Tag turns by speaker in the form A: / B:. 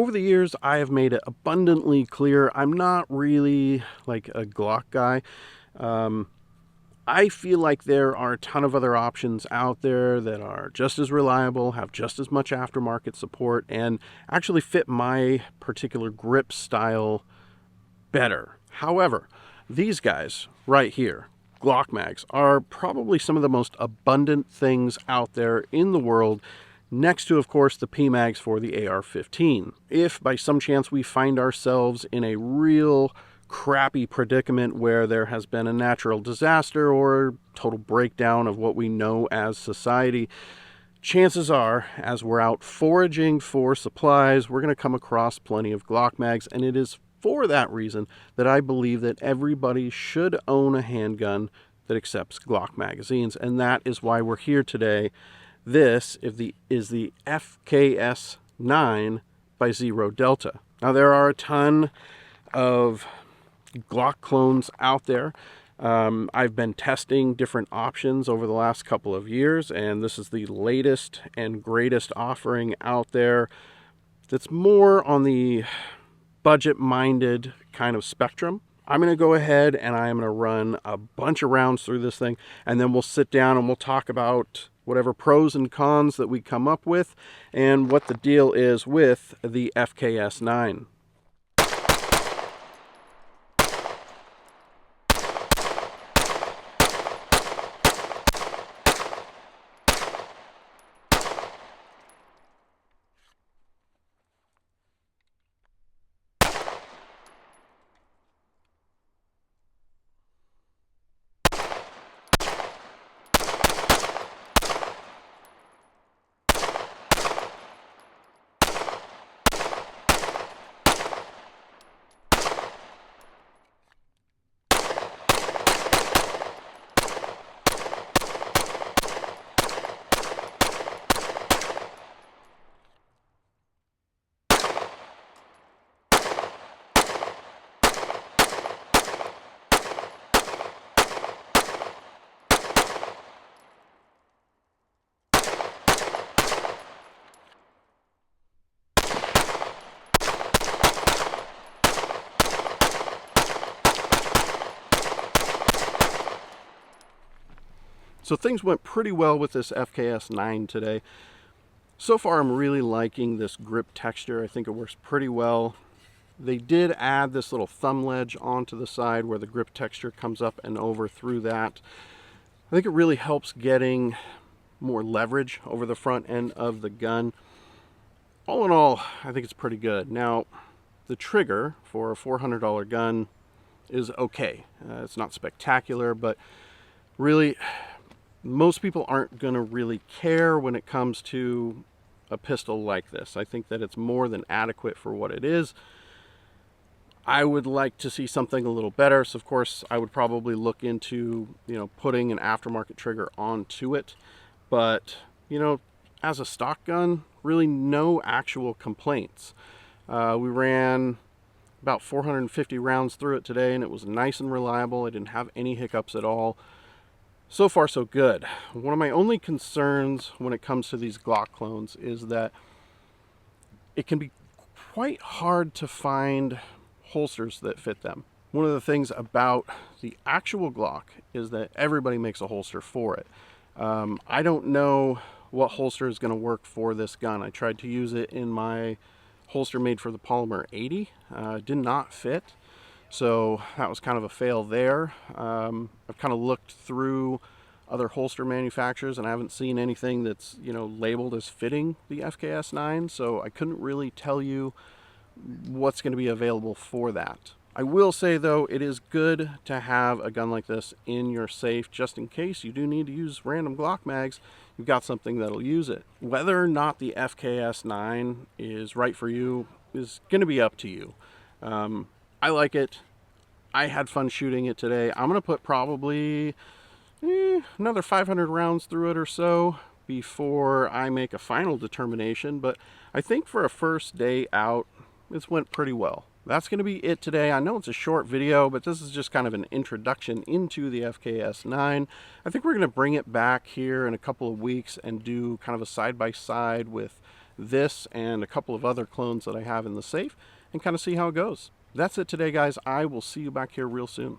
A: Over the years, I have made it abundantly clear I'm not really like a Glock guy. I feel like there are a ton of other options out there that are just as reliable, have just as much aftermarket support, and actually fit my particular grip style better. However, these guys right here, Glock mags, are probably some of the most abundant things out there in the world, next to, of course, the PMags for the AR-15. If by some chance we find ourselves in a real crappy predicament where there has been a natural disaster or total breakdown of what we know as society, chances are, as we're out foraging for supplies, we're going to come across plenty of Glock mags, and it is for that reason that I believe that everybody should own a handgun that accepts Glock magazines, and that is why we're here today. This is the FKS9 by Zro Delta. Now, there are a ton of Glock clones out there. I've been testing different options over the last couple of years, and this is the latest and greatest offering out there that's more on the budget-minded kind of spectrum. I'm going to go ahead and I am going to run a bunch of rounds through this thing, and then we'll sit down and we'll talk about whatever pros and cons that we come up with and what the deal is with the FKS9. So things went pretty well with this FKS9 today. So far, I'm really liking this grip texture. I think it works pretty well. They did add this little thumb ledge onto the side where the grip texture comes up and over through that. I think it really helps getting more leverage over the front end of the gun. All in all, I think it's pretty good. Now, the trigger for a $400 gun is okay. It's not spectacular, but really, most people aren't going to really care when it comes to a pistol like this. I think that it's more than adequate for what it is. I would like to see something a little better, so of course I would probably look into, putting an aftermarket trigger onto it. But, as a stock gun, really no actual complaints. We ran about 450 rounds through it today, and it was nice and reliable. I didn't have any hiccups at all. So far, so good. One of my only concerns when it comes to these Glock clones is that it can be quite hard to find holsters that fit them. One of the things about the actual Glock is that everybody makes a holster for it. I don't know what holster is going to work for this gun. I tried to use it in my holster made for the Polymer 80. Did not fit. So that was kind of a fail there. I've kind of looked through other holster manufacturers and I haven't seen anything that's, labeled as fitting the FKS9. So I couldn't really tell you what's going to be available for that. I will say, though, it is good to have a gun like this in your safe just in case you do need to use random Glock mags. You've got something that'll use it. Whether or not the FKS9 is right for you is going to be up to you. I like it. I had fun shooting it today. I'm going to put probably another 500 rounds through it or so before I make a final determination. But I think for a first day out, this went pretty well. That's going to be it today. I know it's a short video, but this is just kind of an introduction into the FKS9. I think we're going to bring it back here in a couple of weeks and do kind of a side-by-side with this and a couple of other clones that I have in the safe and kind of see how it goes. That's it today, guys. I will see you back here real soon.